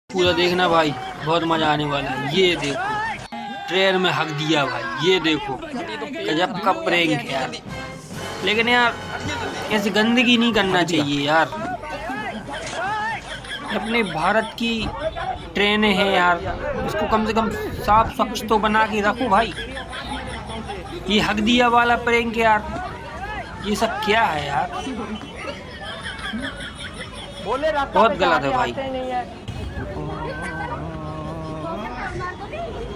पूरा देखना भाई, बहुत मजा आने वाला है। ये देखो ट्रेन में हक दिया भाई, ये देखो गजब का प्रैंक है यार। लेकिन यार ऐसी गंदगी नहीं करना चाहिए यार, अपने भारत की ट्रेनें हैं यार, इसको कम से कम साफ स्वच्छ तो बना के रखो भाई। ये हक दिया वाला प्रैंक यार, ये सब क्या है यार, बहुत गलत है भाई।